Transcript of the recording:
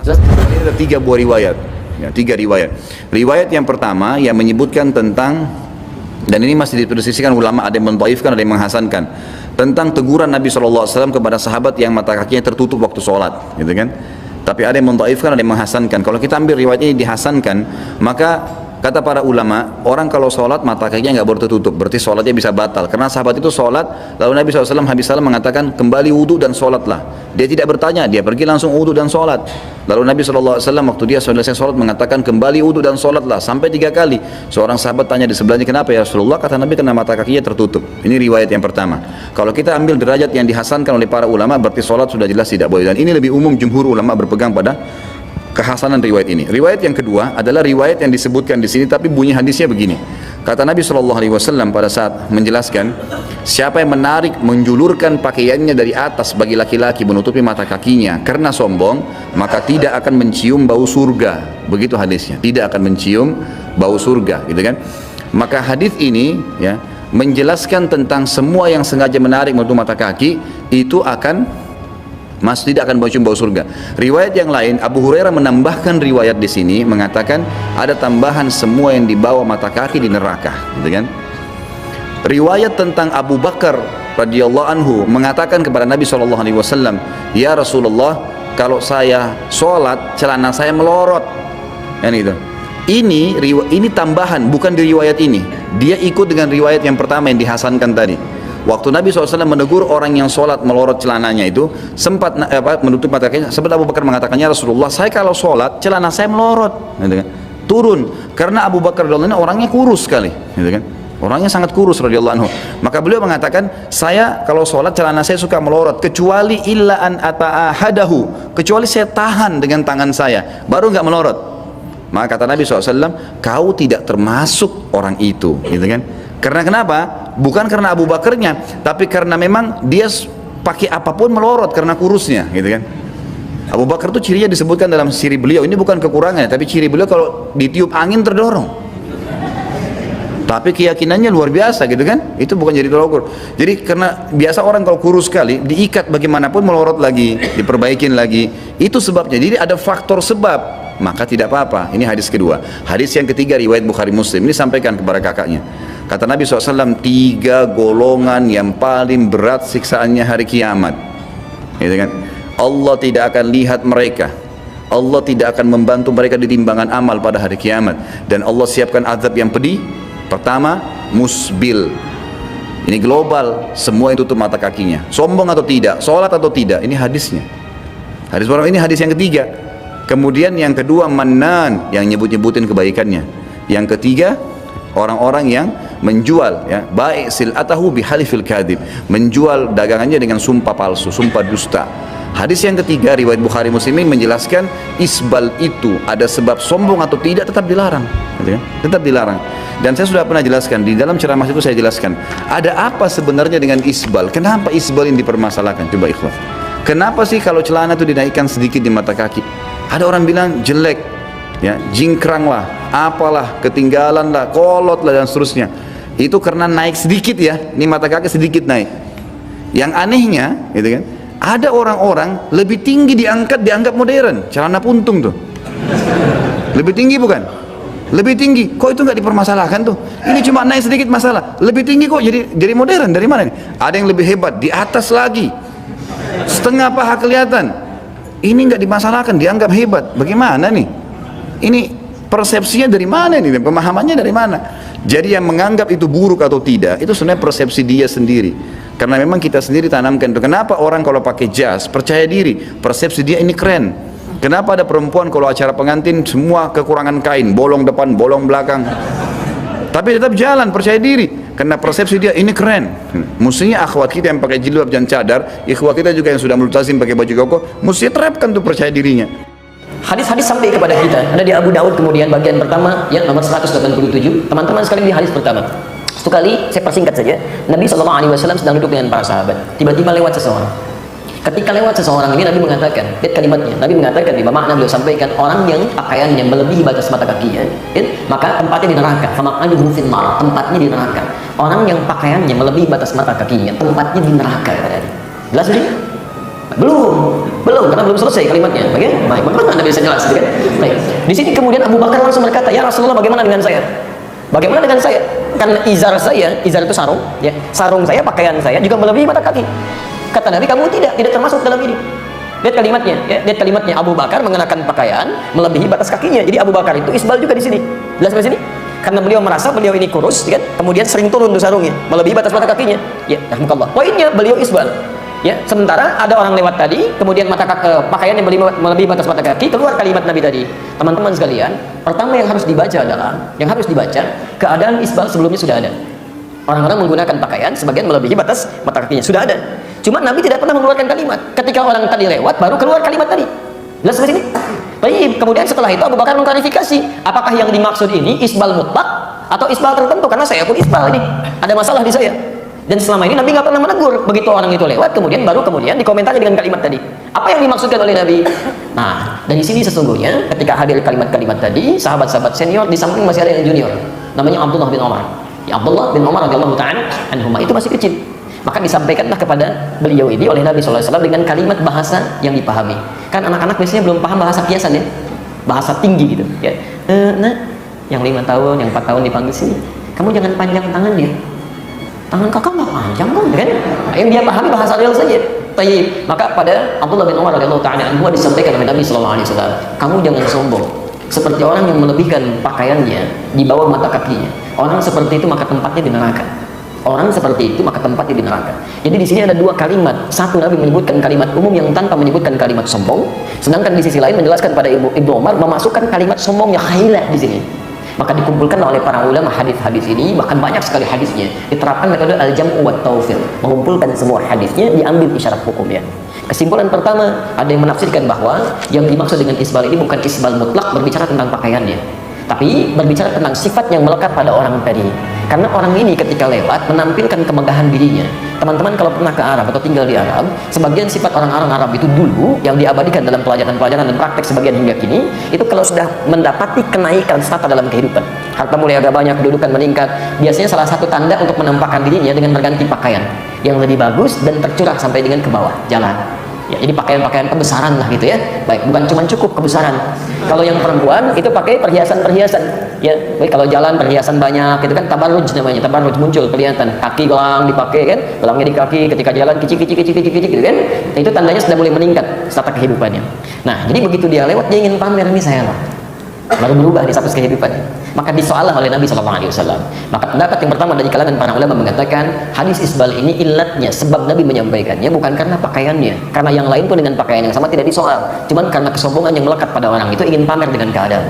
Ini ada tiga buah riwayat, ya, tiga riwayat. Riwayat yang pertama yang menyebutkan tentang, dan ini masih dipersisikan ulama, ada yang mendhaifkan, ada yang menghasankan, tentang teguran Nabi SAW kepada sahabat yang mata kakinya tertutup waktu sholat, gitu kan? Tapi ada yang mendhaifkan, ada yang menghasankan. Kalau kita ambil riwayat ini dihasankan, maka kata para ulama, orang kalau sholat mata kakinya nggak boleh tertutup, berarti sholatnya bisa batal. Karena sahabat itu sholat, lalu Nabi SAW habis salam mengatakan, kembali wudhu dan sholatlah. Dia tidak bertanya, dia pergi langsung wudhu dan sholat. Lalu Nabi SAW waktu dia selesai sholat mengatakan, kembali wudhu dan sholatlah, sampai 3 kali. Seorang sahabat tanya di sebelahnya, kenapa ya Rasulullah? Kata Nabi, karena mata kakinya tertutup. Ini riwayat yang pertama. Kalau kita ambil derajat yang dihasankan oleh para ulama, berarti sholat sudah jelas tidak boleh. Dan ini lebih umum, jumhur ulama berpegang pada kehasanan riwayat ini. Riwayat yang kedua adalah riwayat yang disebutkan di sini, tapi bunyi hadisnya begini. Kata Nabi SAW pada saat menjelaskan, siapa yang menarik, menjulurkan pakaiannya dari atas bagi laki-laki menutupi mata kakinya karena sombong, maka tidak akan mencium bau surga. Begitu hadisnya, tidak akan mencium bau surga, gitu kan? Maka hadis ini ya menjelaskan tentang semua yang sengaja menarik menutup mata kaki itu akan tidak akan mencium bau surga. Riwayat yang lain, Abu Hurairah menambahkan riwayat di sini mengatakan ada tambahan semua yang dibawa mata kaki di neraka, gitu kan? Riwayat tentang Abu Bakar radhiyallahu anhu mengatakan kepada Nabi SAW, ya Rasulullah, kalau saya sholat celana saya melorot, kan itu. Ini tambahan, bukan di riwayat ini. Dia ikut dengan riwayat yang pertama yang dihasankan tadi. Waktu Nabi SAW menegur orang yang sholat melorot celananya itu, sempat menutup mata kakinya, sempat Abu Bakar mengatakannya, Rasulullah, saya kalau sholat celana saya melorot, gitu kan? Turun, karena Abu Bakar radhiyallahu anhu orangnya kurus sekali, gitu kan? Orangnya sangat kurus radhiyallahu anhu. Maka beliau mengatakan, saya kalau sholat celana saya suka melorot, kecuali illa an ata'ahadahu, kecuali saya tahan dengan tangan saya, baru nggak melorot. Maka kata Nabi SAW, kau tidak termasuk orang itu, gitu kan? Karena kenapa? Bukan karena Abu Bakarnya, tapi karena memang dia pakai apapun melorot karena kurusnya, gitu kan? Abu Bakar itu cirinya disebutkan dalam ciri beliau, ini bukan kekurangannya, tapi ciri beliau kalau ditiup angin terdorong. Tapi keyakinannya luar biasa, gitu kan? Itu bukan jadi tolak ukur. Jadi karena biasa orang kalau kurus sekali diikat bagaimanapun melorot lagi, diperbaikin lagi. Itu sebabnya. Jadi ada faktor sebab, maka tidak apa-apa. Ini hadis kedua. Hadis yang ketiga riwayat Bukhari Muslim, ini sampaikan kepada kakaknya. Kata Nabi SAW, 3 golongan yang paling berat siksaannya hari kiamat, gitu kan? Allah tidak akan lihat mereka, Allah tidak akan membantu mereka di timbangan amal pada hari kiamat, dan Allah siapkan azab yang pedih. Pertama, musbil. Ini global, semua yang tutup mata kakinya, sombong atau tidak, sholat atau tidak. Ini hadisnya. Hadis ini hadis yang ketiga. Kemudian yang kedua, mannan, yang nyebut-nyebutin kebaikannya. Yang ketiga, orang-orang yang menjual, ya, baik silatahu bihalifil kadhib, menjual dagangannya dengan sumpah palsu, sumpah dusta. Hadis yang ketiga riwayat Bukhari Muslim ini menjelaskan isbal itu ada sebab sombong atau tidak tetap dilarang, gitu kan? Tetap dilarang. Dan saya sudah pernah jelaskan di dalam ceramah itu, saya jelaskan ada apa sebenarnya dengan isbal. Kenapa isbal ini dipermasalahkan? Coba ikhwan, kenapa sih kalau celana itu dinaikkan sedikit di mata kaki? Ada orang bilang jelek, ya, jingkrang lah, apalah, ketinggalan lah, kolot lah, dan seterusnya. Itu karena naik sedikit, ya, ini mata kaki sedikit naik. Yang anehnya, gitu kan, ada orang-orang lebih tinggi dianggap modern, celana puntung tuh, lebih tinggi bukan? Lebih tinggi, kok itu nggak dipermasalahkan tuh? Ini cuma naik sedikit masalah, lebih tinggi kok jadi modern, dari mana nih? Ada yang lebih hebat, di atas lagi, setengah paha kelihatan, ini nggak dimasalahkan, dianggap hebat, bagaimana nih? Ini persepsinya dari mana nih? Pemahamannya dari mana? Jadi yang menganggap itu buruk atau tidak, itu sebenarnya persepsi dia sendiri. Karena memang kita sendiri tanamkan itu. Kenapa orang kalau pakai jas percaya diri? Persepsi dia ini keren. Kenapa ada perempuan kalau acara pengantin semua kekurangan kain, bolong depan, bolong belakang, tapi tetap jalan percaya diri? Karena persepsi dia ini keren. Mestinya akhwat kita yang pakai jilbab dan cadar, ikhwat kita juga yang sudah multazim pakai baju koko, mesti terapkan tuh percaya dirinya. Hadis-hadis sampai kepada kita ada di Abu Daud, kemudian bagian pertama ya nomor 187. Teman-teman sekalian, di hadis pertama. Satu kali saya persingkat saja. Nabi SAW sedang duduk dengan para sahabat. Tiba-tiba lewat seseorang. Ketika lewat seseorang ini, Nabi mengatakan, lihat kalimatnya. Nabi mengatakan, di makna beliau sampaikan, orang yang pakaiannya melebihi batas mata kakinya, maka tempatnya di neraka. Famaknahu fil nar, tempatnya di neraka. Orang yang pakaiannya melebihi batas mata kakinya, tempatnya di neraka. Jelas ini? Belum. karena belum selesai kalimatnya. Baik, bagaimana Anda bisa jelas, kan? Baik. Di sini kemudian Abu Bakar langsung berkata, "Ya Rasulullah, bagaimana dengan saya? Bagaimana dengan saya? Karena izar itu sarung, ya. Sarung saya, pakaian saya juga melebihi mata kaki." Kata Nabi, "Kamu tidak termasuk dalam ini." Lihat kalimatnya, ya. Lihat kalimatnya. Abu Bakar mengenakan pakaian melebihi batas kakinya. Jadi Abu Bakar itu isbal juga di sini. Jelas di sini? Karena beliau merasa beliau ini kurus, kan? Kemudian sering turun tuh sarungnya, melebihi batas mata kakinya. Ya, rahmukallah. Poinnya beliau isbal. Ya, sementara ada orang lewat tadi, kemudian pakaian yang melebihi batas mata kaki, keluar kalimat Nabi tadi. Teman-teman sekalian, pertama yang harus dibaca keadaan isbal sebelumnya sudah ada. Orang-orang menggunakan pakaian sebagian melebihi batas mata kakinya, sudah ada. Cuma Nabi tidak pernah mengeluarkan kalimat. Ketika orang tadi lewat, baru keluar kalimat tadi. Jelas sampai sini? Baik, kemudian setelah itu Abu Bakar mengklarifikasi, apakah yang dimaksud ini isbal mutlak atau isbal tertentu? Karena saya pun isbal ini, ada masalah di saya. Dan selama ini Nabi nggak pernah menegur. Begitu orang itu lewat, kemudian dikomentari dengan kalimat tadi. Apa yang dimaksudkan oleh Nabi? Nah, dari sini sesungguhnya ketika hadir kalimat-kalimat tadi, sahabat-sahabat senior di samping masih ada yang junior, namanya Abdullah bin Umar. Ya, Abdullah bin Umar radhiyallahu ta'ala anhuma itu masih kecil. Maka disampaikanlah kepada beliau ini oleh Nabi SAW dengan kalimat bahasa yang dipahami. Kan anak-anak biasanya belum paham bahasa kiasan, ya, bahasa tinggi gitu, ya. Nah, yang 5 tahun, yang 4 tahun dipanggil sini, kamu jangan panjang tangannya. Tangan kakak nggak panjang kan? Nah, yang dia pahami bahasa real saja. Tayyib. Maka pada Abdullah bin Umar radhiyallahu ta'ala anhu disampaikan oleh Nabi SAW, kamu jangan sombong seperti orang yang melebihkan pakaiannya di bawah mata kakinya. Orang seperti itu maka tempatnya di neraka. Orang seperti itu maka tempatnya di neraka. Jadi di sini ada 2 kalimat. Satu, Nabi menyebutkan kalimat umum yang tanpa menyebutkan kalimat sombong. Sedangkan di sisi lain menjelaskan pada Ibnu Umar memasukkan kalimat sombong yang khailah di sini. Maka dikumpulkan oleh para ulama hadis-hadis ini, bahkan banyak sekali hadisnya diterapkan metode al-jam'u wat tawfir, mengumpulkan semua hadisnya, diambil isyarat hukumnya. Kesimpulan pertama, ada yang menafsirkan bahwa yang dimaksud dengan isbal ini bukan isbal mutlak berbicara tentang pakaiannya, tapi berbicara tentang sifat yang melekat pada orang tadi. Karena orang ini ketika lewat menampilkan kemegahan dirinya. Teman-teman kalau pernah ke Arab atau tinggal di Arab, sebagian sifat orang-orang Arab itu dulu yang diabadikan dalam pelajaran-pelajaran dan praktek sebagian hingga kini, itu kalau sudah mendapati kenaikan strata dalam kehidupan, harta mulai agak banyak, kedudukan meningkat, biasanya salah satu tanda untuk menampakkan dirinya dengan berganti pakaian yang lebih bagus dan tercurah sampai dengan ke bawah jalan. Ya, jadi pakaian-pakaian kebesaran lah gitu ya. Baik, bukan cuma cukup kebesaran. Kalau yang perempuan itu pakai perhiasan-perhiasan. Ya, baik, kalau jalan perhiasan banyak, itu kan tabarruj namanya. Tabarruj muncul kelihatan, kaki gelang dipakai kan, gelangnya di kaki, ketika jalan kicik-kicik gitu kan. Itu tandanya sudah mulai meningkat strata kehidupannya. Nah, jadi begitu dia lewat dia ingin pamer, ini saya loh. Baru berubah di status kehidupan. Maka disoalah oleh Nabi SAW. Maka pendapat yang pertama dari kalangan para ulama mengatakan hadis isbal ini ilatnya, sebab Nabi menyampaikannya bukan karena pakaiannya, karena yang lain pun dengan pakaian yang sama tidak disoal, cuman karena kesombongan yang melekat pada orang itu ingin pamer dengan keadaan.